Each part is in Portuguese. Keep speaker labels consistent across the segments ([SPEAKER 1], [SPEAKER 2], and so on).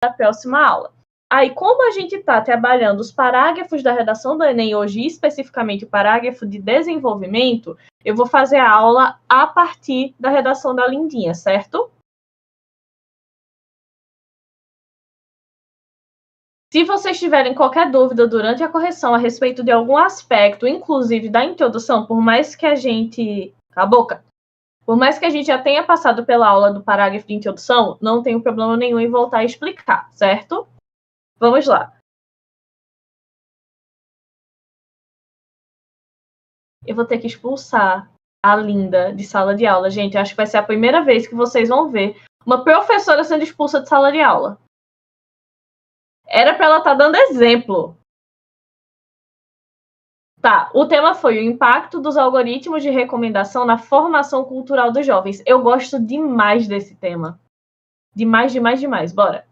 [SPEAKER 1] da próxima aula. Aí, como a gente está trabalhando os parágrafos da redação do Enem hoje, especificamente o parágrafo de desenvolvimento, eu vou fazer a aula a partir da redação da Lindinha, certo? Se vocês tiverem qualquer dúvida durante a correção a respeito de algum aspecto, inclusive da introdução, por mais que a gente... Cala a boca! Por mais que a gente já tenha passado pela aula do parágrafo de introdução, não tenho problema nenhum em voltar a explicar, certo? Vamos lá. Eu vou ter que expulsar a Linda de sala de aula. Gente, acho que vai ser a primeira vez que vocês vão ver uma professora sendo expulsa de sala de aula. Era para ela estar dando exemplo. Tá, o tema foi o impacto dos algoritmos de recomendação na formação cultural dos jovens. Eu gosto demais desse tema. Demais, demais, demais. Bora.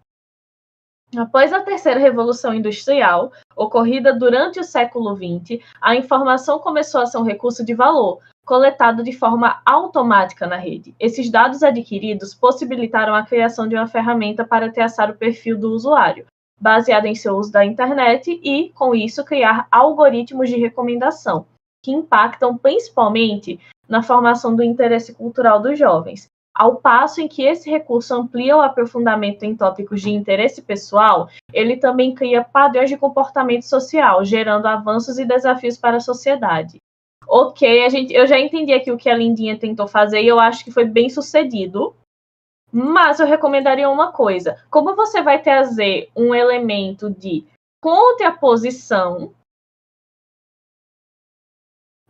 [SPEAKER 1] Após a terceira revolução industrial, ocorrida durante o século XX, a informação começou a ser um recurso de valor, coletado de forma automática na rede. Esses dados adquiridos possibilitaram a criação de uma ferramenta para traçar o perfil do usuário, baseada em seu uso da internet e, com isso, criar algoritmos de recomendação, que impactam principalmente na formação do interesse cultural dos jovens. Ao passo em que esse recurso amplia o aprofundamento em tópicos de interesse pessoal, ele também cria padrões de comportamento social, gerando avanços e desafios para a sociedade. Ok, eu já entendi aqui o que a Lindinha tentou fazer e eu acho que foi bem sucedido. Mas eu recomendaria uma coisa. Como você vai trazer um elemento de contraposição,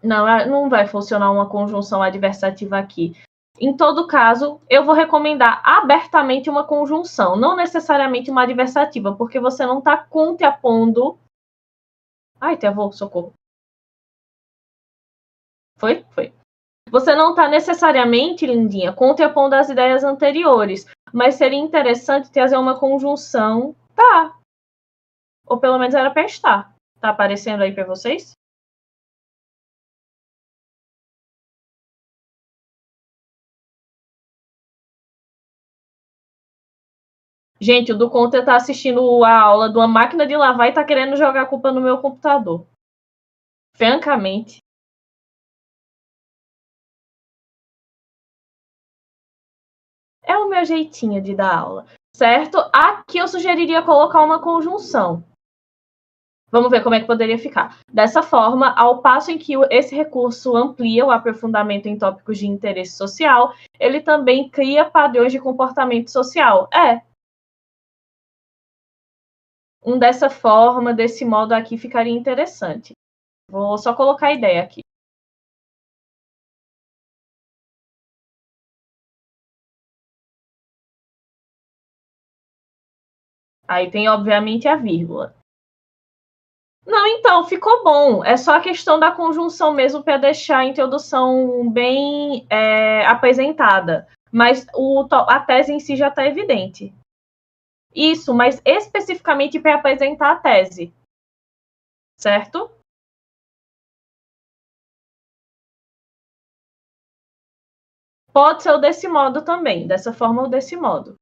[SPEAKER 1] não vai funcionar uma conjunção adversativa aqui. Em todo caso, eu vou recomendar abertamente uma conjunção, não necessariamente uma adversativa, porque você não está contrapondo... Ai, travou, socorro. Foi? Foi. Você não está necessariamente, Lindinha, contrapondo as ideias anteriores, mas seria interessante trazer uma conjunção. Tá. Ou pelo menos era para estar. Tá aparecendo aí para vocês? Gente, o do Conta tá assistindo a aula de uma máquina de lavar e tá querendo jogar a culpa no meu computador. Francamente. É o meu jeitinho de dar aula, certo? Aqui eu sugeriria colocar uma conjunção. Vamos ver como é que poderia ficar. Dessa forma, ao passo em que esse recurso amplia o aprofundamento em tópicos de interesse social, ele também cria padrões de comportamento social. Dessa forma, desse modo aqui, ficaria interessante. Vou só colocar a ideia aqui. Aí tem, obviamente, a vírgula. Não, então, ficou bom. É só a questão da conjunção mesmo para deixar a introdução bem apresentada. Mas a tese em si já está evidente. Isso, mas especificamente para apresentar a tese. Certo? Pode ser o desse modo também. Dessa forma ou desse modo.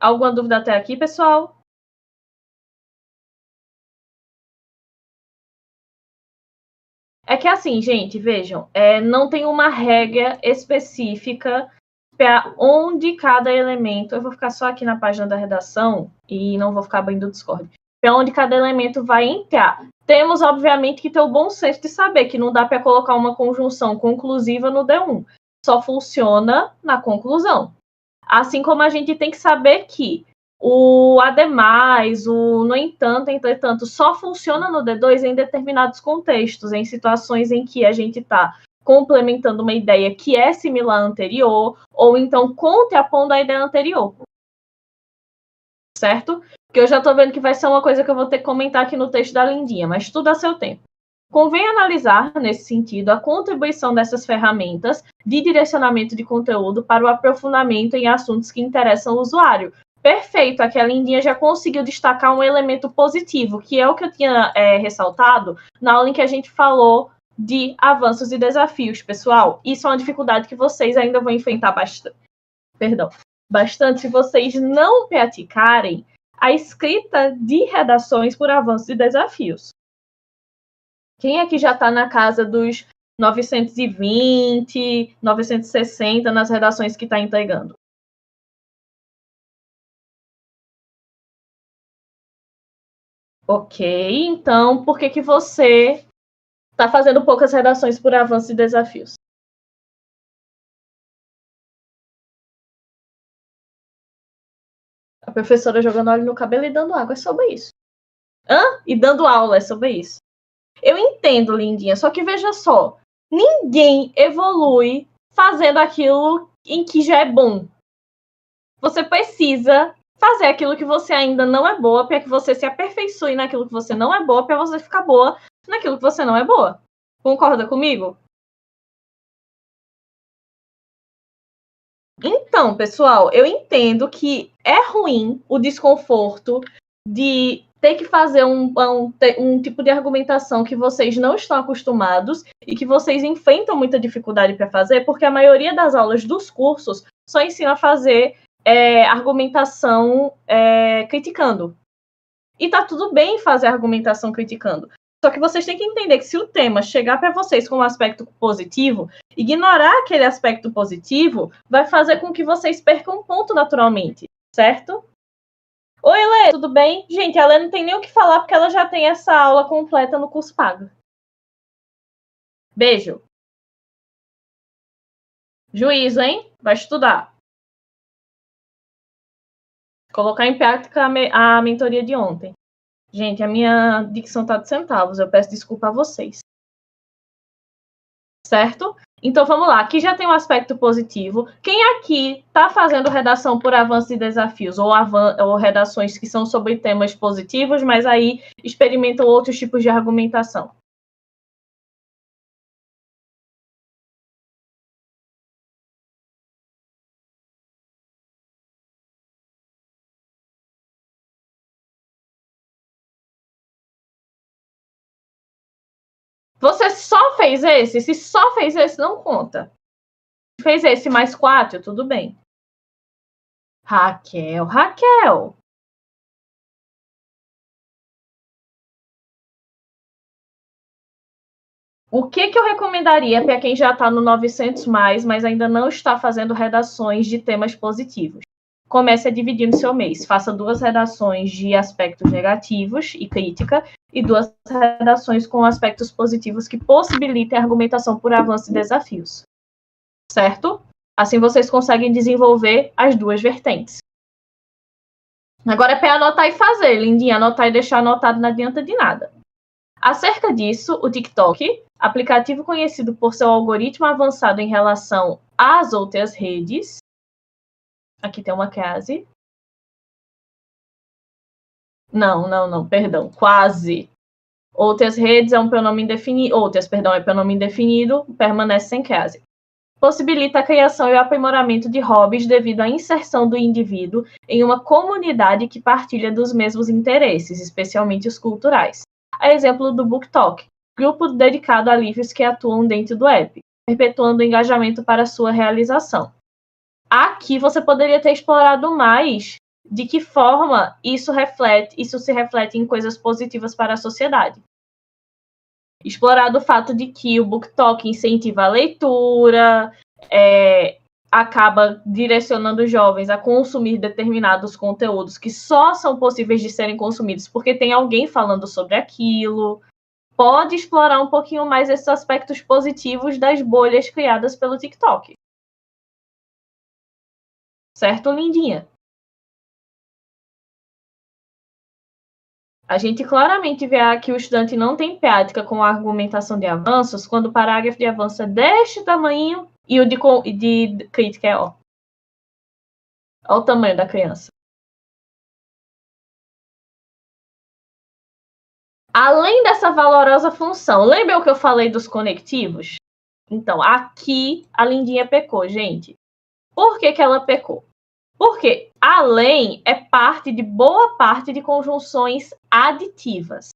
[SPEAKER 1] Alguma dúvida até aqui, pessoal? É que assim, gente, vejam, não tem uma regra específica para onde cada elemento... Eu vou ficar só aqui na página da redação e não vou ficar abrindo o Discord. Para onde cada elemento vai entrar. Temos, obviamente, que ter o bom senso de saber que não dá para colocar uma conjunção conclusiva no D1. Só funciona na conclusão. Assim como a gente tem que saber que o ademais, o no entanto, entretanto, só funciona no D2 em determinados contextos, em situações em que a gente está complementando uma ideia que é similar à anterior, ou então contrapondo a ideia anterior. Certo? Porque eu já estou vendo que vai ser uma coisa que eu vou ter que comentar aqui no texto da Lindinha, mas tudo a seu tempo. Convém analisar, nesse sentido, a contribuição dessas ferramentas de direcionamento de conteúdo para o aprofundamento em assuntos que interessam o usuário. Perfeito, aqui a Lindinha já conseguiu destacar um elemento positivo, que é o que eu tinha ressaltado na aula em que a gente falou de avanços e desafios, pessoal. Isso é uma dificuldade que vocês ainda vão enfrentar bastante se vocês não praticarem a escrita de redações por avanços e desafios. Quem aqui já está na casa dos 920, 960 nas redações que está entregando? Ok, então por que você está fazendo poucas redações por avanços e desafios? A professora jogando óleo no cabelo e dando água, é sobre isso. E dando aula, é sobre isso. Eu entendo, lindinha, só que veja só, ninguém evolui fazendo aquilo em que já é bom. Você precisa fazer aquilo que você ainda não é boa, para que você se aperfeiçoe naquilo que você não é boa, para você ficar boa naquilo que você não é boa. Concorda comigo? Então, pessoal, eu entendo que é ruim o desconforto de ter que fazer um tipo de argumentação que vocês não estão acostumados e que vocês enfrentam muita dificuldade para fazer, porque a maioria das aulas dos cursos só ensina a fazer argumentação criticando. E tá tudo bem fazer argumentação criticando. Só que vocês têm que entender que se o tema chegar para vocês com um aspecto positivo, ignorar aquele aspecto positivo vai fazer com que vocês percam um ponto naturalmente, certo? Oi, Lê, tudo bem? Gente, a Lê não tem nem o que falar porque ela já tem essa aula completa no curso pago. Beijo. Juízo, hein? Vai estudar. Colocar em prática a mentoria de ontem. Gente, a minha dicção tá de centavos. Eu peço desculpa a vocês. Certo? Então, vamos lá. Aqui já tem um aspecto positivo. Quem aqui está fazendo redação por avanços e desafios? Ou redações que são sobre temas positivos, mas aí experimentam outros tipos de argumentação? Você só fez esse? Se só fez esse, não conta. Fez esse mais 4, tudo bem. Raquel. O que eu recomendaria para quem já está no 900+, mas ainda não está fazendo redações de temas positivos? Comece a dividir no seu mês. Faça 2 redações de aspectos negativos e crítica e 2 redações com aspectos positivos que possibilitem a argumentação por avanços e desafios. Certo? Assim vocês conseguem desenvolver as 2 vertentes. Agora é para anotar e fazer, lindinha. Anotar e deixar anotado não adianta de nada. Acerca disso, o TikTok, aplicativo conhecido por seu algoritmo avançado em relação às outras redes. Aqui tem uma crase. Não, perdão, quase. Outras redes é um pronome indefinido. É pronome indefinido, permanece sem crase. Possibilita a criação e o aprimoramento de hobbies devido à inserção do indivíduo em uma comunidade que partilha dos mesmos interesses, especialmente os culturais. A exemplo do BookTok, grupo dedicado a livros que atuam dentro do app, perpetuando o engajamento para sua realização. Aqui você poderia ter explorado mais de que forma isso se reflete em coisas positivas para a sociedade. Explorado o fato de que o BookTok incentiva a leitura, acaba direcionando os jovens a consumir determinados conteúdos que só são possíveis de serem consumidos porque tem alguém falando sobre aquilo. Pode explorar um pouquinho mais esses aspectos positivos das bolhas criadas pelo TikTok. Certo, lindinha? A gente claramente vê que o estudante não tem prática com a argumentação de avanços quando o parágrafo de avanço é deste tamanho e o de crítica é ó. Olha o tamanho da criança. Além dessa valorosa função, lembra o que eu falei dos conectivos? Então, aqui a lindinha pecou, gente. Por que ela pecou? Porque além é parte de boa parte de conjunções aditivas.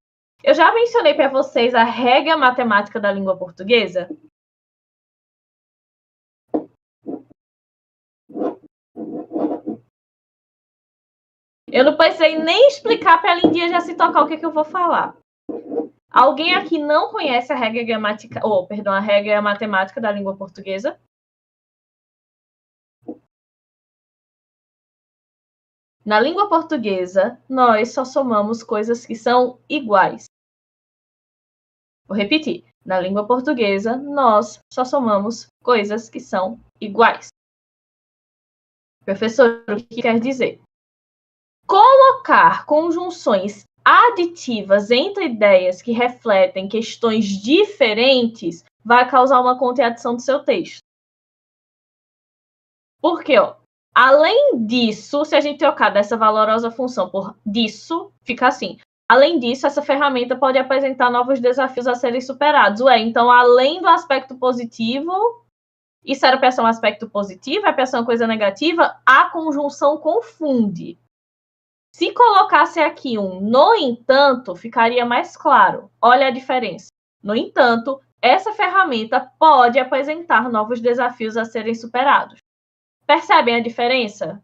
[SPEAKER 1] Eu já mencionei para vocês a regra matemática da língua portuguesa. Eu não precisei nem explicar para a Lindinha já se tocar o que eu vou falar. Alguém aqui não conhece a regra gramática, a regra matemática da língua portuguesa? Na língua portuguesa, nós só somamos coisas que são iguais. Vou repetir. Na língua portuguesa, nós só somamos coisas que são iguais. Professor, o que quer dizer? Colocar conjunções aditivas entre ideias que refletem questões diferentes vai causar uma contradição do seu texto. Por quê? Além disso, se a gente trocar dessa valorosa função por disso, fica assim. Além disso, essa ferramenta pode apresentar novos desafios a serem superados. Então, além do aspecto positivo, isso era para ser um aspecto positivo, é para ser uma coisa negativa, a conjunção confunde. Se colocasse aqui um no entanto, ficaria mais claro. Olha a diferença. No entanto, essa ferramenta pode apresentar novos desafios a serem superados. Percebem a diferença?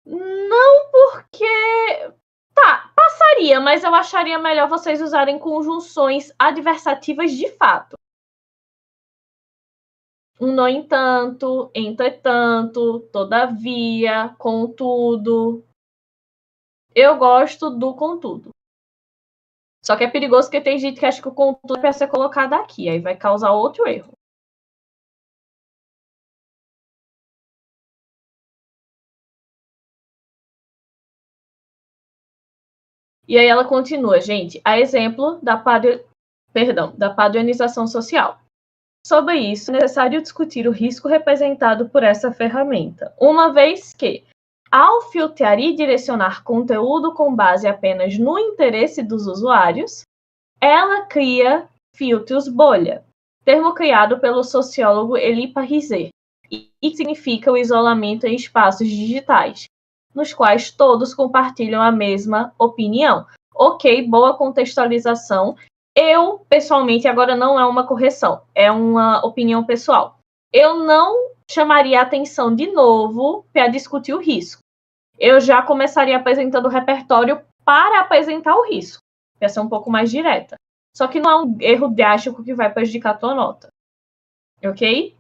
[SPEAKER 1] Não, porque... Tá, passaria, mas eu acharia melhor vocês usarem conjunções adversativas de fato. No entanto, entretanto, todavia, contudo. Eu gosto do contudo. Só que é perigoso porque tem gente que acha que o contudo é para ser colocado aqui, aí vai causar outro erro. E aí ela continua, gente, a exemplo da padronização social. Sobre isso, é necessário discutir o risco representado por essa ferramenta, uma vez que, ao filtrar e direcionar conteúdo com base apenas no interesse dos usuários, ela cria filtros bolha, termo criado pelo sociólogo Elie Pariser, e significa o isolamento em espaços digitais, nos quais todos compartilham a mesma opinião. Ok, boa contextualização. Eu, pessoalmente, agora não é uma correção, é uma opinião pessoal. Eu não chamaria a atenção de novo para discutir o risco. Eu já começaria apresentando o repertório para apresentar o risco, para ser um pouco mais direta. Só que não é um erro drástico que vai prejudicar a tua nota. Ok?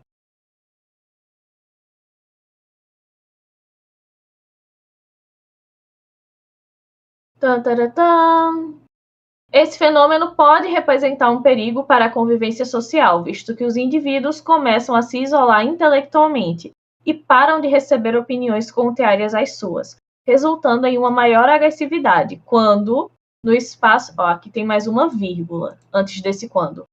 [SPEAKER 1] Esse fenômeno pode representar um perigo para a convivência social, visto que os indivíduos começam a se isolar intelectualmente e param de receber opiniões contrárias às suas, resultando em uma maior agressividade, quando, no espaço... Ó, aqui tem mais uma vírgula, antes desse quando.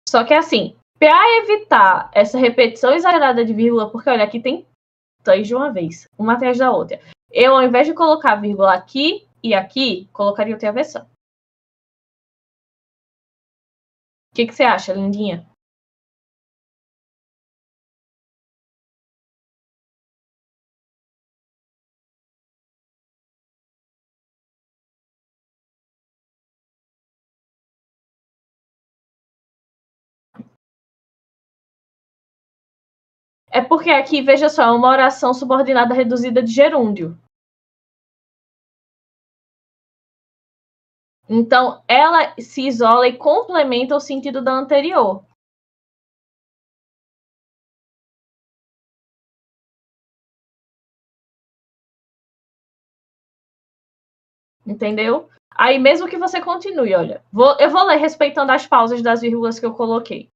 [SPEAKER 1] Só que assim, para evitar essa repetição exagerada de vírgula, porque olha, aqui tem três de uma vez, uma atrás da outra. Eu, ao invés de colocar vírgula aqui e aqui, colocaria outra versão. O que você acha, lindinha? É porque aqui, veja só, é uma oração subordinada reduzida de gerúndio. Então, ela se isola e complementa o sentido da anterior. Entendeu? Aí, mesmo que você continue, olha, eu vou ler respeitando as pausas das vírgulas que eu coloquei.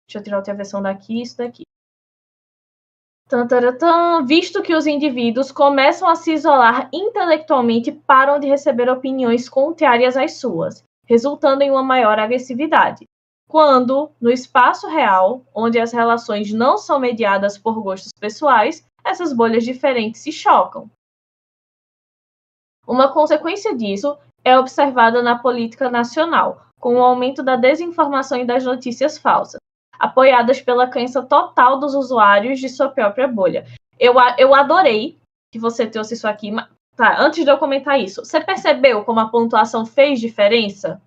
[SPEAKER 1] Deixa eu tirar outra versão daqui, isso daqui. Visto que os indivíduos começam a se isolar intelectualmente e param de receber opiniões contrárias às suas, resultando em uma maior agressividade. Quando, no espaço real, onde as relações não são mediadas por gostos pessoais, essas bolhas diferentes se chocam. Uma consequência disso é observada na política nacional, com o aumento da desinformação e das notícias falsas. apoiadas pela crença total dos usuários de sua própria bolha. Eu adorei que você trouxe isso aqui. Tá, antes de eu comentar isso, você percebeu como a pontuação fez diferença?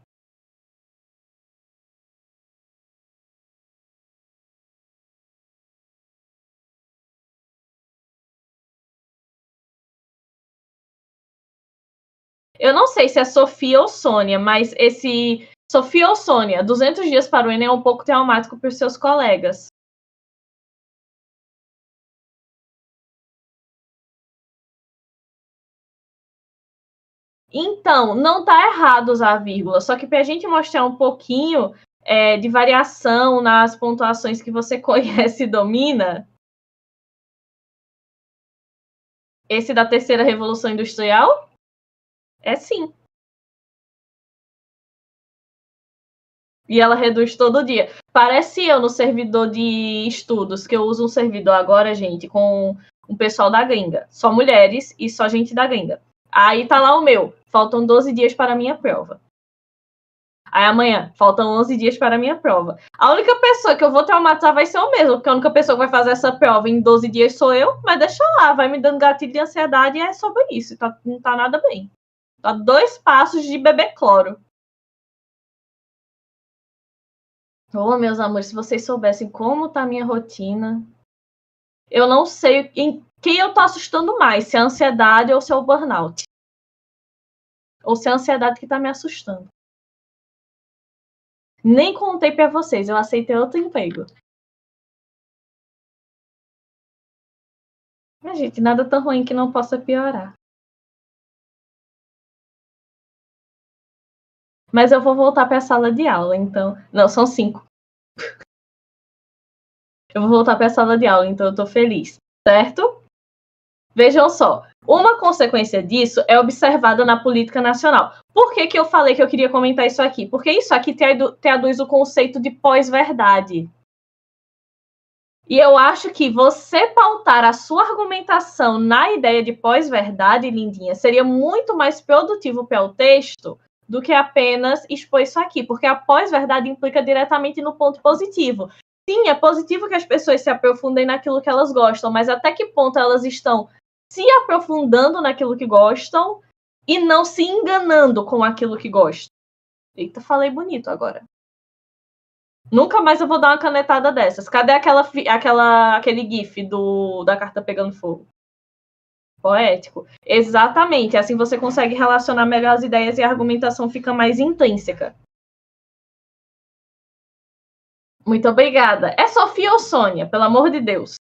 [SPEAKER 1] Eu não sei se é Sofia ou Sônia, mas esse Sofia ou Sônia, 200 dias para o Enem é um pouco traumático para os seus colegas. Então, não está errado usar vírgula, só que para a gente mostrar um pouquinho de variação nas pontuações que você conhece e domina, esse da terceira revolução industrial, é sim. E ela reduz todo dia. Parece eu no servidor de estudos, que eu uso um servidor agora, gente, com um pessoal da gringa. Só mulheres e só gente da gringa. Aí tá lá o meu. Faltam 12 dias para a minha prova. Aí amanhã, faltam 11 dias para a minha prova. A única pessoa que eu vou traumatizar vai ser eu mesmo, porque a única pessoa que vai fazer essa prova em 12 dias sou eu, mas deixa lá, vai me dando gatilho de ansiedade e é sobre isso. Não tá nada bem. Tá 2 passos de beber cloro. Oh, meus amores, se vocês soubessem como tá a minha rotina, eu não sei em quem eu tô assustando mais, se é a ansiedade ou se é o burnout. Ou se é a ansiedade que tá me assustando. Nem contei pra vocês, eu aceitei outro emprego. Mas, gente, nada tão ruim que não possa piorar. Mas eu vou voltar pra sala de aula, então. Não, são 5. Eu vou voltar pra sala de aula, então eu tô feliz. Certo? Vejam só, uma consequência disso é observada na política nacional. Por que, que eu falei que eu queria comentar isso aqui? Porque isso aqui traduz o conceito de pós-verdade. E eu acho que você pautar a sua argumentação na ideia de pós-verdade, lindinha, seria muito mais produtivo para o texto do que apenas expor isso aqui, porque a pós-verdade implica diretamente no ponto positivo. Sim, é positivo que as pessoas se aprofundem naquilo que elas gostam, mas até que ponto elas estão se aprofundando naquilo que gostam e não se enganando com aquilo que gostam? Eita, falei bonito agora. Nunca mais eu vou dar uma canetada dessas. Cadê aquele gif da carta pegando fogo? Poético. Exatamente. Assim você consegue relacionar melhor as ideias e a argumentação fica mais intrínseca. Muito obrigada. É Sofia ou Sônia, pelo amor de Deus?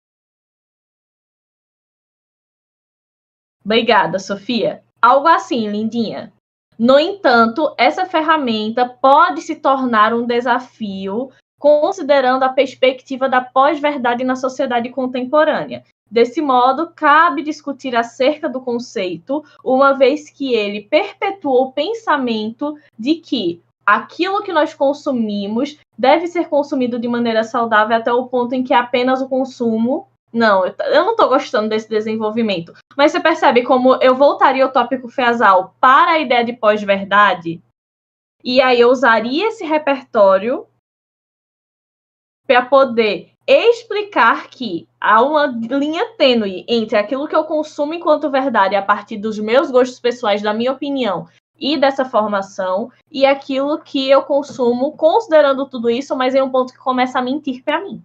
[SPEAKER 1] Obrigada, Sofia. Algo assim, lindinha. No entanto, essa ferramenta pode se tornar um desafio considerando a perspectiva da pós-verdade na sociedade contemporânea. Desse modo, cabe discutir acerca do conceito, uma vez que ele perpetua o pensamento de que aquilo que nós consumimos deve ser consumido de maneira saudável até o ponto em que apenas o consumo. Não, eu não estou gostando desse desenvolvimento. Mas você percebe como eu voltaria o tópico Feasal para a ideia de pós-verdade? E aí eu usaria esse repertório para poder explicar que há uma linha tênue entre aquilo que eu consumo enquanto verdade a partir dos meus gostos pessoais, da minha opinião e dessa formação, e aquilo que eu consumo considerando tudo isso, mas em um ponto que começa a mentir para mim.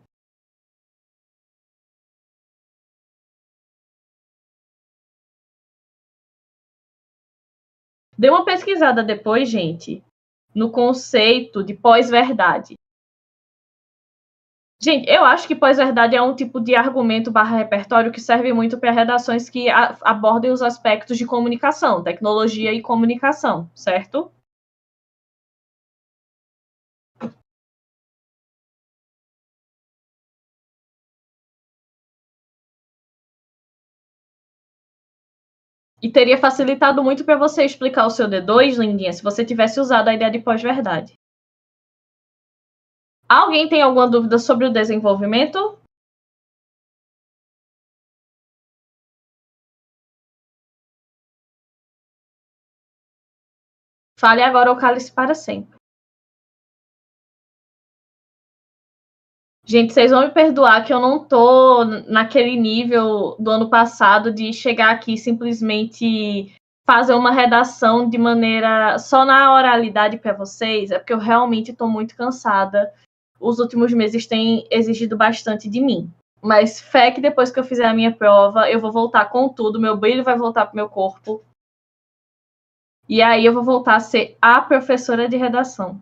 [SPEAKER 1] Dê uma pesquisada depois, gente, no conceito de pós-verdade. Gente, eu acho que pós-verdade é um tipo de argumento barra repertório que serve muito para redações que abordem os aspectos de comunicação, tecnologia e comunicação, certo? E teria facilitado muito para você explicar o seu D2, lindinha, se você tivesse usado a ideia de pós-verdade. Alguém tem alguma dúvida sobre o desenvolvimento? Fale agora ou cale-se para sempre. Gente, vocês vão me perdoar que eu não tô naquele nível do ano passado de chegar aqui e simplesmente fazer uma redação de maneira só na oralidade para vocês. É porque eu realmente estou muito cansada. Os últimos meses têm exigido bastante de mim. Mas fé que depois que eu fizer a minha prova, eu vou voltar com tudo, meu brilho vai voltar pro meu corpo. E aí eu vou voltar a ser a professora de redação.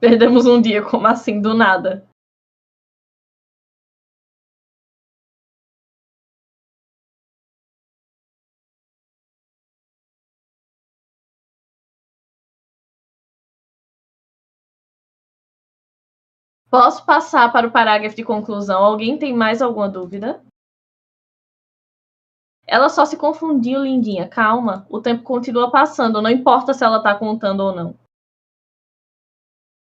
[SPEAKER 1] Perdemos um dia, como assim, do nada? Posso passar para o parágrafo de conclusão? Alguém tem mais alguma dúvida? Ela só se confundiu, lindinha. Calma. O tempo continua passando. Não importa se ela está contando ou não.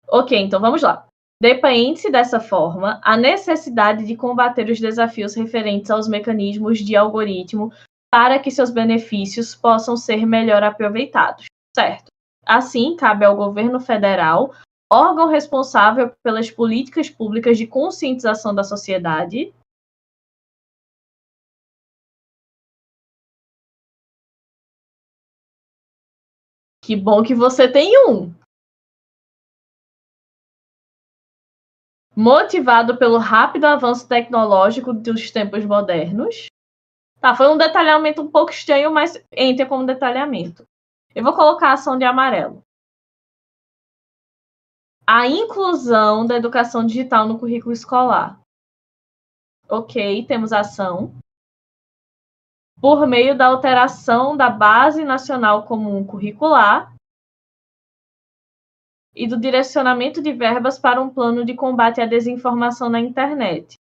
[SPEAKER 1] Ok, então vamos lá. Depende-se dessa forma a necessidade de combater os desafios referentes aos mecanismos de algoritmo para que seus benefícios possam ser melhor aproveitados, certo? Assim, cabe ao governo federal, órgão responsável pelas políticas públicas de conscientização da sociedade. Que bom que você tem um. Motivado pelo rápido avanço tecnológico dos tempos modernos. Tá, foi um detalhamento um pouco estranho, mas entra como detalhamento. Eu vou colocar a ação de amarelo. A inclusão da educação digital no currículo escolar. Ok, temos ação. Por meio da alteração da Base Nacional Comum Curricular e do direcionamento de verbas para um plano de combate à desinformação na internet,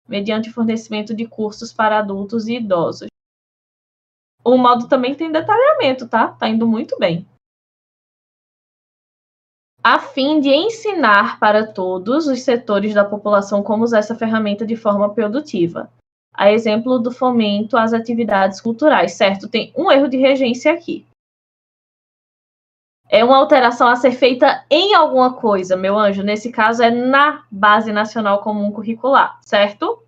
[SPEAKER 1] mediante fornecimento de cursos para adultos e idosos. O modo também tem detalhamento, tá? Tá indo muito bem. A fim de ensinar para todos os setores da população como usar essa ferramenta de forma produtiva. A exemplo do fomento às atividades culturais, certo? Tem um erro de regência aqui. É uma alteração a ser feita em alguma coisa, meu anjo. Nesse caso, é na Base Nacional Comum Curricular, certo?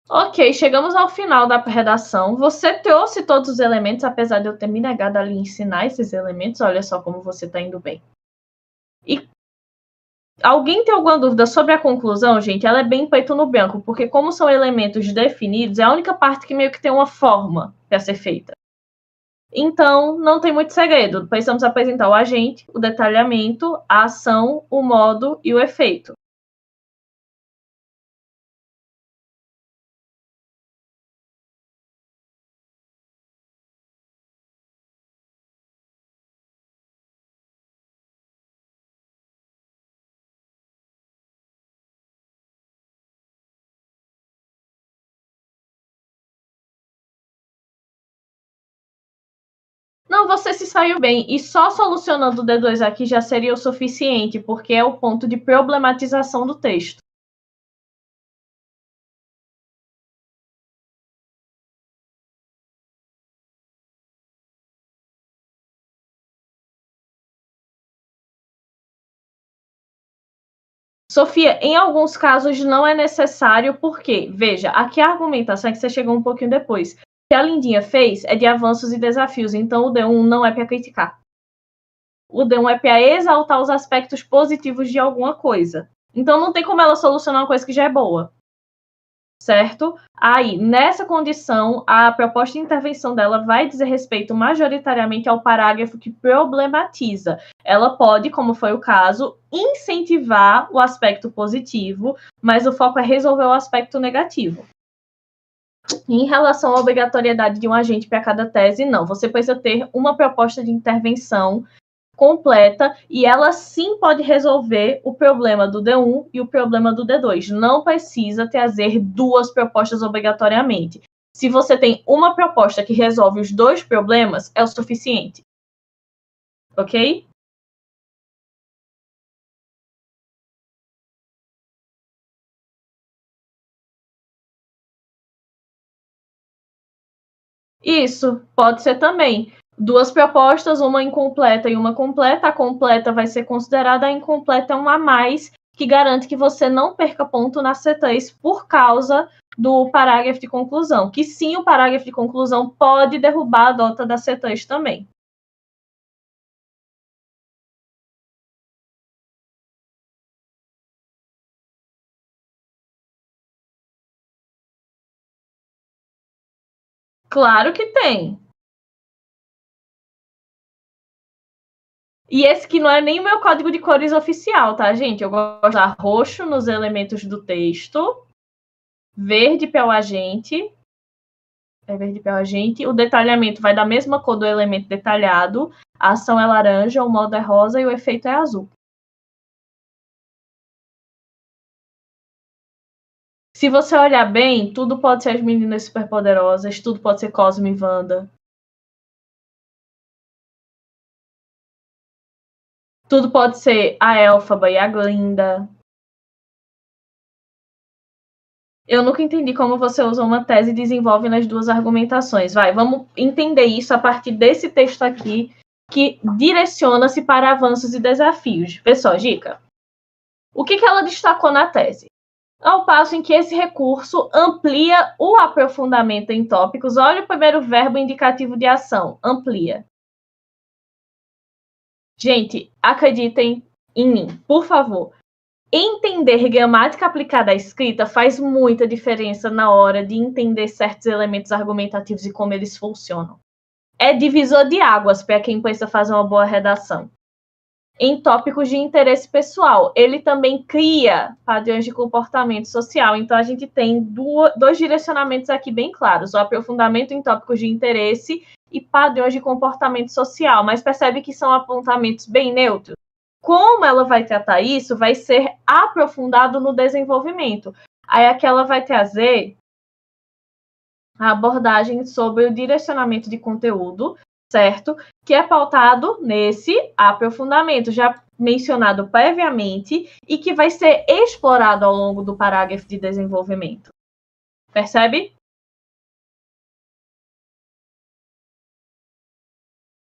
[SPEAKER 1] Ok, chegamos ao final da redação. Você trouxe todos os elementos, apesar de eu ter me negado a lhe ensinar esses elementos. Olha só como você está indo bem. E alguém tem alguma dúvida sobre a conclusão, gente? Ela é bem preto no branco, porque como são elementos definidos, é a única parte que meio que tem uma forma para ser feita. Então, não tem muito segredo. Precisamos apresentar o agente, o detalhamento, a ação, o modo e o efeito. Não, você se saiu bem. E só solucionando o D2 aqui já seria o suficiente, porque é o ponto de problematização do texto. Sofia, em alguns casos não é necessário, porque, veja, aqui a argumentação é que você chegou um pouquinho depois. O que a Lindinha fez é de avanços e desafios, então o D1 não é para criticar. O D1 é para exaltar os aspectos positivos de alguma coisa. Então não tem como ela solucionar uma coisa que já é boa. Certo? Aí, nessa condição, a proposta de intervenção dela vai dizer respeito majoritariamente ao parágrafo que problematiza. Ela pode, como foi o caso, incentivar o aspecto positivo, mas o foco é resolver o aspecto negativo. Em relação à obrigatoriedade de um agente para cada tese, não. Você precisa ter uma proposta de intervenção completa e ela sim pode resolver o problema do D1 e o problema do D2. Não precisa trazer duas propostas obrigatoriamente. Se você tem uma proposta que resolve os dois problemas, é o suficiente. Ok? Isso, pode ser também. Duas propostas, uma incompleta e uma completa. A completa vai ser considerada, a incompleta é uma a mais, que garante que você não perca ponto na C3 por causa do parágrafo de conclusão. Que sim, o parágrafo de conclusão pode derrubar a nota da C3 também. Claro que tem. E esse que não é nem o meu código de cores oficial, tá, gente? Eu gosto de usar roxo nos elementos do texto, verde para o agente. É verde para o agente. O detalhamento vai da mesma cor do elemento detalhado. A ação é laranja, o modo é rosa e o efeito é azul. Se você olhar bem, tudo pode ser as meninas superpoderosas, tudo pode ser Cosmo e Wanda. Tudo pode ser a Elphaba e a Glinda. Eu nunca entendi como você usa uma tese e desenvolve nas duas argumentações. Vai, vamos entender isso a partir desse texto aqui, que direciona-se para avanços e desafios. Pessoal, dica. O que ela destacou na tese? Ao passo em que esse recurso amplia o aprofundamento em tópicos. Olha o primeiro verbo indicativo de ação, amplia. Gente, acreditem em mim, por favor. Entender gramática aplicada à escrita faz muita diferença na hora de entender certos elementos argumentativos e como eles funcionam. É divisor de águas para quem pensa fazer uma boa redação. Em tópicos de interesse pessoal, ele também cria padrões de comportamento social. Então, a gente tem dois direcionamentos aqui bem claros: o aprofundamento em tópicos de interesse e padrões de comportamento social. Mas percebe que são apontamentos bem neutros? Como ela vai tratar isso, vai ser aprofundado no desenvolvimento. Aí aqui ela vai trazer a abordagem sobre o direcionamento de conteúdo, certo? Que é pautado nesse aprofundamento, já mencionado previamente, e que vai ser explorado ao longo do parágrafo de desenvolvimento. Percebe?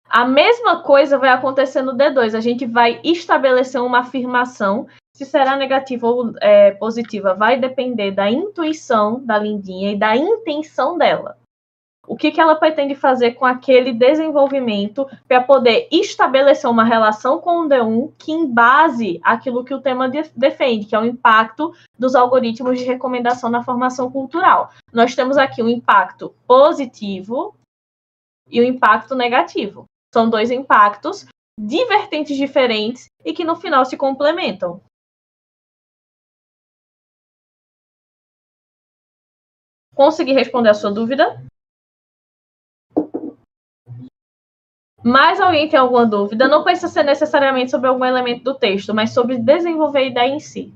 [SPEAKER 1] A mesma coisa vai acontecer no D2. A gente vai estabelecer uma afirmação. Se será negativa ou positiva, vai depender da intuição da Lindinha e da intenção dela. O que ela pretende fazer com aquele desenvolvimento para poder estabelecer uma relação com o D1 que embase aquilo que o tema defende, que é o impacto dos algoritmos de recomendação na formação cultural. Nós temos aqui um impacto positivo e o um impacto negativo. São dois impactos de vertentes diferentes e que no final se complementam. Consegui responder a sua dúvida? Mais alguém tem alguma dúvida? Não precisa ser necessariamente sobre algum elemento do texto, mas sobre desenvolver a ideia em si.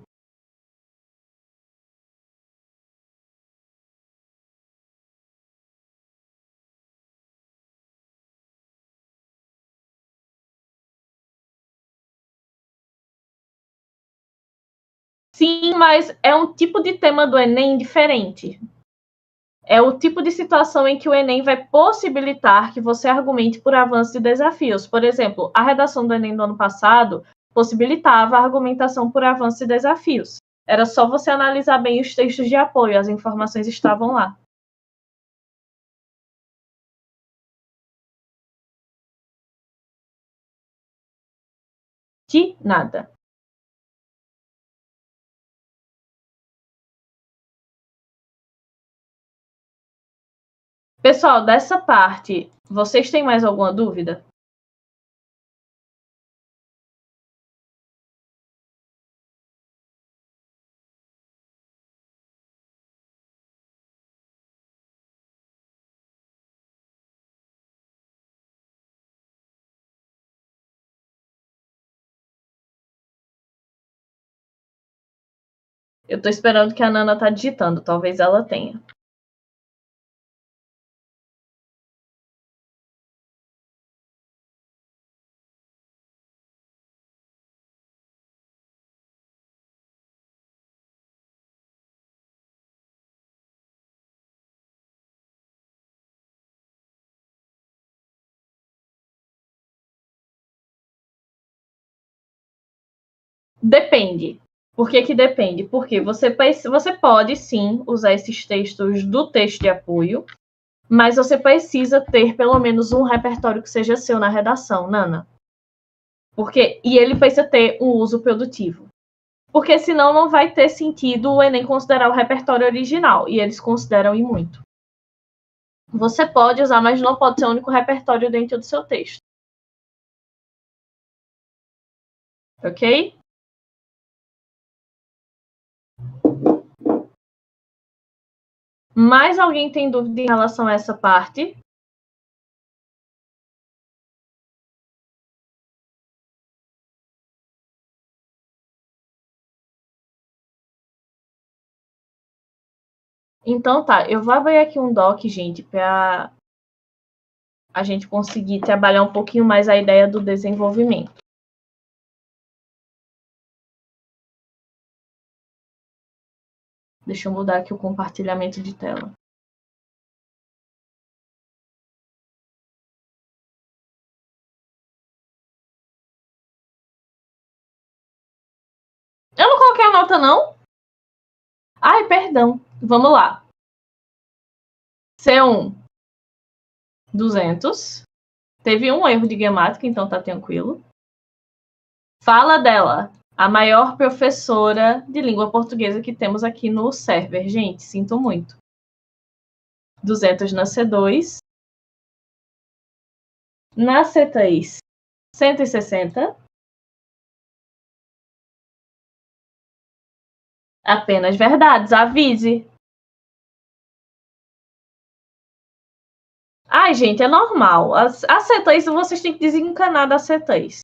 [SPEAKER 1] Sim, mas é um tipo de tema do Enem diferente. É o tipo de situação em que o Enem vai possibilitar que você argumente por avanços e desafios. Por exemplo, a redação do Enem do ano passado possibilitava a argumentação por avanços e desafios. Era só você analisar bem os textos de apoio, as informações estavam lá. De nada. Pessoal, dessa parte, vocês têm mais alguma dúvida? Eu tô esperando que a Nana tá digitando, talvez ela tenha. Depende. Por que depende? Porque você pode, sim, usar esses textos do texto de apoio, mas você precisa ter pelo menos um repertório que seja seu na redação, Nana. E ele precisa ter um uso produtivo. Porque senão não vai ter sentido o Enem considerar o repertório original. E eles consideram e muito. Você pode usar, mas não pode ser o único repertório dentro do seu texto. Ok? Mais alguém tem dúvida em relação a essa parte? Então tá, eu vou abrir aqui um doc, gente, para a gente conseguir trabalhar um pouquinho mais a ideia do desenvolvimento. Deixa eu mudar aqui o compartilhamento de tela. Eu não coloquei a nota, não? Ai, perdão. Vamos lá. C1, 200. Teve um erro de gramática, então tá tranquilo. Fala dela, a maior professora de língua portuguesa que temos aqui no server. Gente, sinto muito. 200 na C2. Na C3, 160. Apenas verdades, avise. Ai, gente, é normal. A C3, vocês têm que desencanar da C3.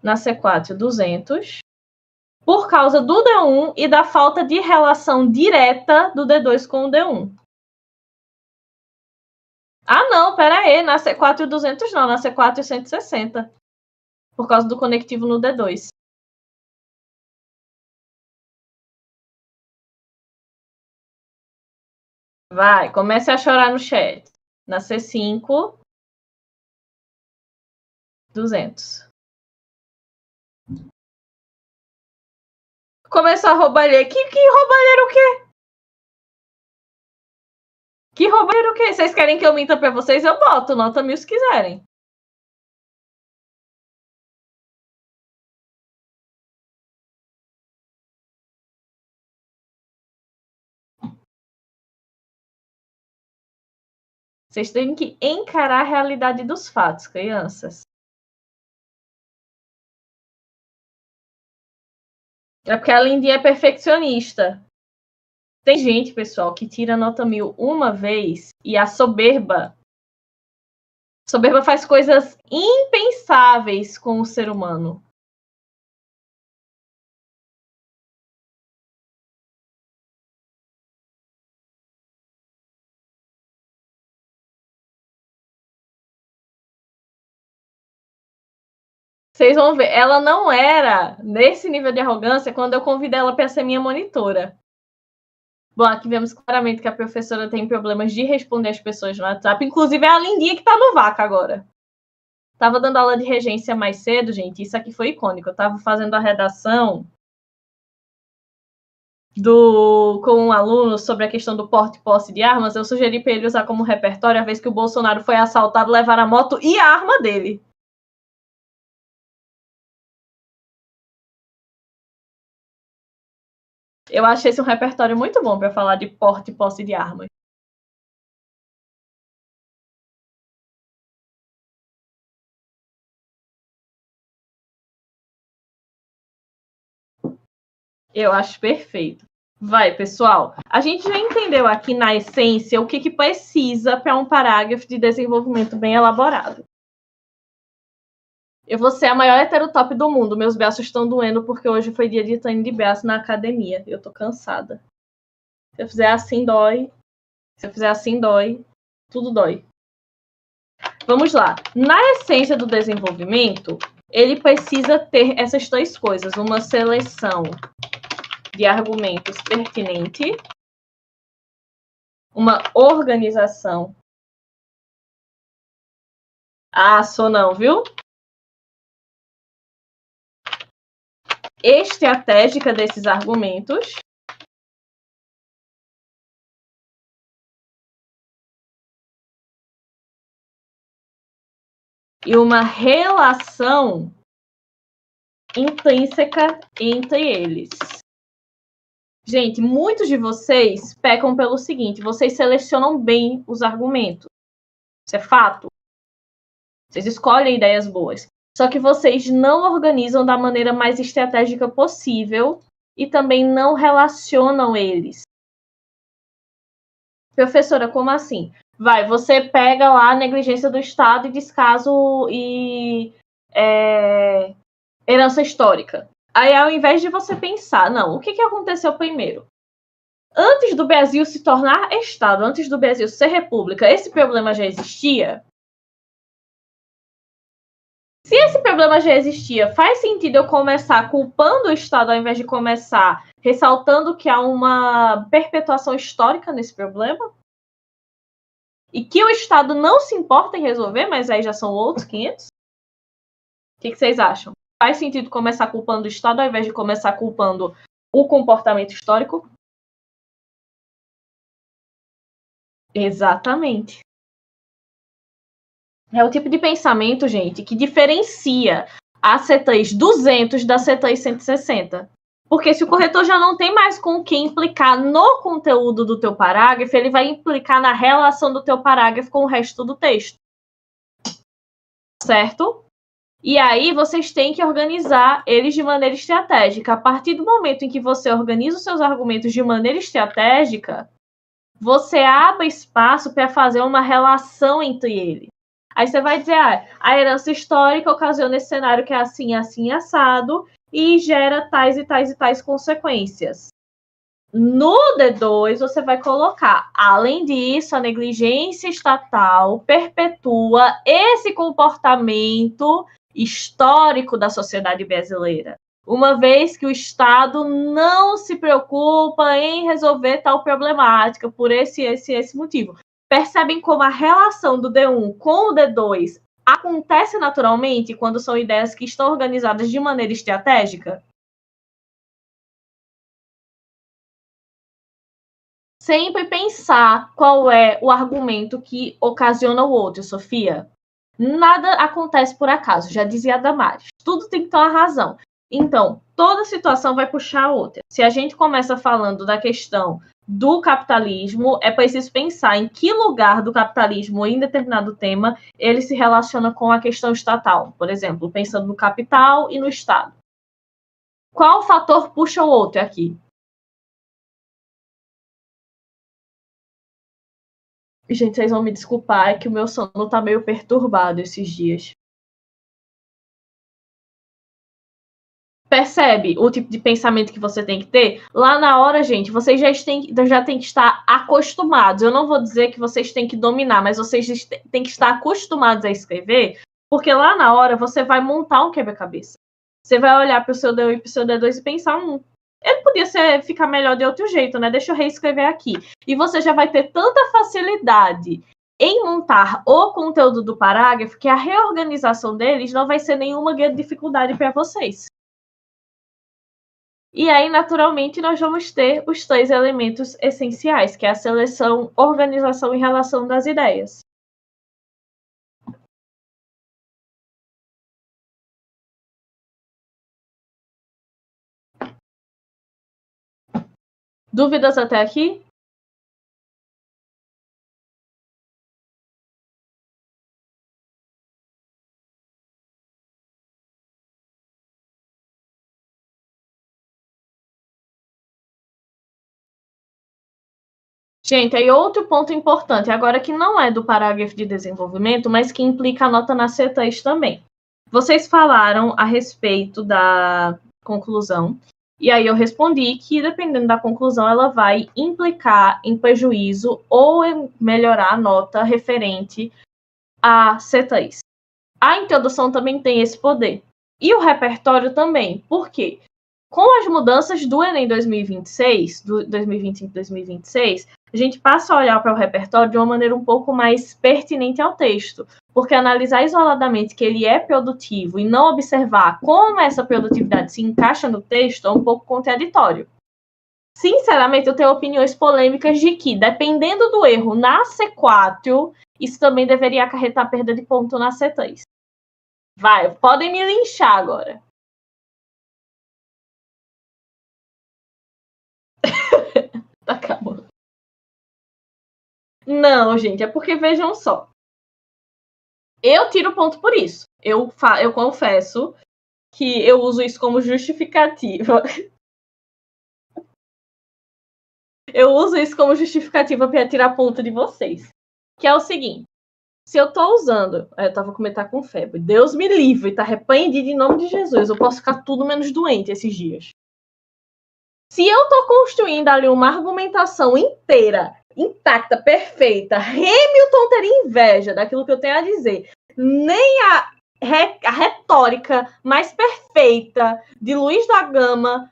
[SPEAKER 1] Na C4, 200. Por causa do D1 e da falta de relação direta do D2 com o D1. Ah, não, pera aí. Na C4, 200 não. Na C4, 160. Por causa do conectivo no D2. Vai, comece a chorar no chat. Na C5, 200. Começou a roubalheira. Que roubalheira o quê? Que roubalheira o quê? Vocês querem que eu minta pra vocês? Eu boto. Nota 1000 se quiserem. Vocês têm que encarar a realidade dos fatos, crianças. É porque a Lindinha é perfeccionista. Tem gente, pessoal, que tira nota 1000 uma vez e a soberba faz coisas impensáveis com o ser humano. Vocês vão ver, ela não era nesse nível de arrogância quando eu convidei ela para ser minha monitora. Bom, aqui vemos claramente que a professora tem problemas de responder as pessoas no WhatsApp. Inclusive, é a Lindinha que tá no vaca agora. Tava dando aula de regência mais cedo, gente. Isso aqui foi icônico. Eu tava fazendo a redação com um aluno sobre a questão do porte e posse de armas. Eu sugeri para ele usar como repertório a vez que o Bolsonaro foi assaltado, levar a moto e a arma dele. Eu achei esse um repertório muito bom para falar de porte e posse de armas. Eu acho perfeito. Vai, pessoal. A gente já entendeu aqui na essência o que precisa para um parágrafo de desenvolvimento bem elaborado. Eu vou ser a maior heterotop do mundo. Meus braços estão doendo porque hoje foi dia de treino de braço na academia. Eu tô cansada. Se eu fizer assim, dói. Se eu fizer assim, dói. Tudo dói. Vamos lá. Na essência do desenvolvimento, ele precisa ter essas três coisas. Uma seleção de argumentos pertinente, uma organização. Ah, sou não, viu? estratégica desses argumentos e uma relação intrínseca entre eles. Gente, muitos de vocês pecam pelo seguinte: vocês selecionam bem os argumentos. Isso é fato. Vocês escolhem ideias boas. Só que vocês não organizam da maneira mais estratégica possível e também não relacionam eles. Professora, como assim? Você pega lá a negligência do Estado e descaso e herança histórica. Aí, ao invés de você pensar, não, o que aconteceu primeiro? Antes do Brasil se tornar Estado, antes do Brasil ser república, esse problema já existia? Se esse problema já existia, faz sentido eu começar culpando o Estado ao invés de começar ressaltando que há uma perpetuação histórica nesse problema? E que o Estado não se importa em resolver, mas aí já são outros 500? O que vocês acham? Faz sentido começar culpando o Estado ao invés de começar culpando o comportamento histórico? Exatamente. É o tipo de pensamento, gente, que diferencia a C3 200 da C3 160. Porque se o corretor já não tem mais com o que implicar no conteúdo do teu parágrafo, ele vai implicar na relação do teu parágrafo com o resto do texto. Certo? E aí vocês têm que organizar eles de maneira estratégica. A partir do momento em que você organiza os seus argumentos de maneira estratégica, você abre espaço para fazer uma relação entre eles. Aí você vai dizer, a herança histórica ocasiona esse cenário que é assim, assim, assado, e gera tais e tais e tais consequências. No D2, você vai colocar, além disso, a negligência estatal perpetua esse comportamento histórico da sociedade brasileira, uma vez que o Estado não se preocupa em resolver tal problemática por esse motivo. Percebem como a relação do D1 com o D2 acontece naturalmente quando são ideias que estão organizadas de maneira estratégica? Sempre pensar qual é o argumento que ocasiona o outro, Sofia. Nada acontece por acaso, já dizia Damares. Tudo tem que ter uma razão. Então, toda situação vai puxar a outra. Se a gente começa falando da questão do capitalismo, é preciso pensar em que lugar do capitalismo em determinado tema ele se relaciona com a questão estatal. Por exemplo, pensando no capital e no Estado. Qual fator puxa o outro aqui? Gente, vocês vão me desculpar, é que o meu sono tá meio perturbado esses dias. Percebe o tipo de pensamento que você tem que ter? Lá na hora, gente, vocês já têm que estar acostumados. Eu não vou dizer que vocês têm que dominar, mas vocês têm que estar acostumados a escrever, porque lá na hora você vai montar um quebra-cabeça. Você vai olhar para o seu D1 e para o seu D2 e pensar, ele podia ficar melhor de outro jeito, né? Deixa eu reescrever aqui. E você já vai ter tanta facilidade em montar o conteúdo do parágrafo que a reorganização deles não vai ser nenhuma grande dificuldade para vocês. E aí, naturalmente, nós vamos ter os 3 elementos essenciais, que é a seleção, organização e relação das ideias. Dúvidas até aqui? Gente, aí outro ponto importante, agora que não é do parágrafo de desenvolvimento, mas que implica a nota na C3 também. Vocês falaram a respeito da conclusão, e aí eu respondi que, dependendo da conclusão, ela vai implicar em prejuízo ou em melhorar a nota referente a C3. A introdução também tem esse poder. E o repertório também. Por quê? Com as mudanças do Enem 2026, do 2025-2026, a gente passa a olhar para o repertório de uma maneira um pouco mais pertinente ao texto. Porque analisar isoladamente que ele é produtivo e não observar como essa produtividade se encaixa no texto é um pouco contraditório. Sinceramente, eu tenho opiniões polêmicas de que, dependendo do erro na C4, isso também deveria acarretar perda de ponto na C3. Vai, podem me linchar agora. Acabou. Não, gente, é porque vejam só. Eu tiro ponto por isso. Eu confesso que eu uso isso como justificativa. Eu uso isso como justificativa para tirar ponto de vocês. Que é o seguinte. Se eu tô usando... Eu tava com metal com febre. Deus me livre, tá repreendido em nome de Jesus. Eu posso ficar tudo menos doente esses dias. Se eu tô construindo ali uma argumentação inteira, intacta, perfeita, Hamilton teria inveja daquilo que eu tenho a dizer. Nem a retórica mais perfeita de Luiz da Gama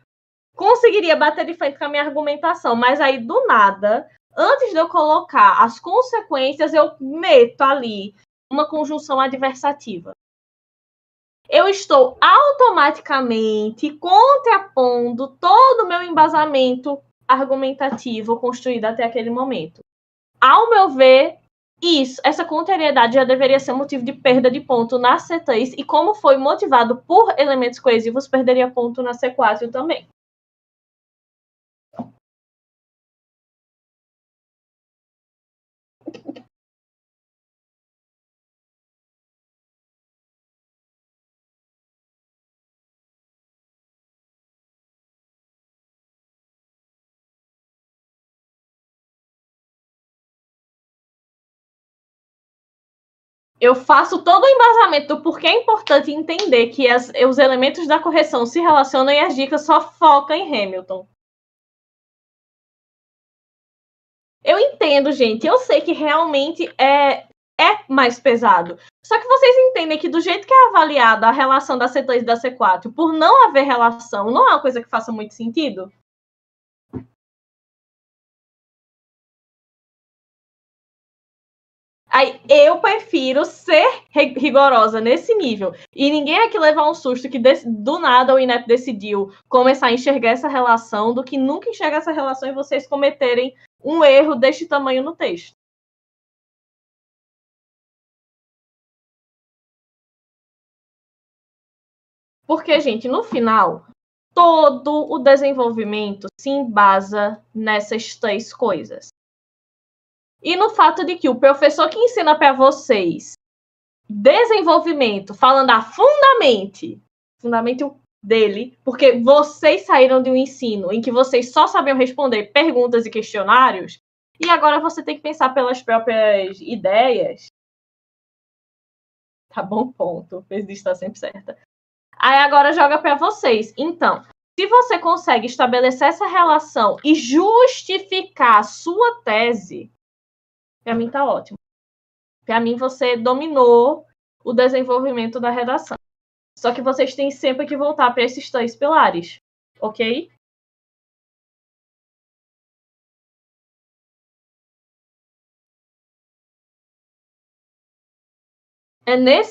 [SPEAKER 1] conseguiria bater de frente com a minha argumentação. Mas aí, do nada, antes de eu colocar as consequências, eu meto ali uma conjunção adversativa. Eu estou automaticamente contrapondo todo o meu embasamento argumentativo construído até aquele momento. Ao meu ver, essa contrariedade já deveria ser motivo de perda de ponto na C3, e como foi motivado por elementos coesivos, perderia ponto na C4 também. Eu faço todo o embasamento do porquê é importante entender que os elementos da correção se relacionam e as dicas só focam em Hamilton. Eu entendo, gente. Eu sei que realmente é mais pesado. Só que vocês entendem que do jeito que é avaliada a relação da C3 e da C4, por não haver relação, não é uma coisa que faça muito sentido? Aí eu prefiro ser rigorosa nesse nível. E ninguém aqui levar um susto que do nada o INEP decidiu começar a enxergar essa relação do que nunca enxergar essa relação e vocês cometerem um erro deste tamanho no texto. Porque, gente, no final, todo o desenvolvimento se embasa nessas três coisas. E no fato de que o professor que ensina para vocês desenvolvimento, falando fundamento dele, porque vocês saíram de um ensino em que vocês só sabiam responder perguntas e questionários, e agora você tem que pensar pelas próprias ideias. Tá bom, ponto. Fez está sempre certa. Aí agora joga para vocês. Então, se você consegue estabelecer essa relação e justificar a sua tese, para mim tá ótimo. Para mim você dominou o desenvolvimento da redação. Só que vocês têm sempre que voltar para esses três pilares, ok? É nesse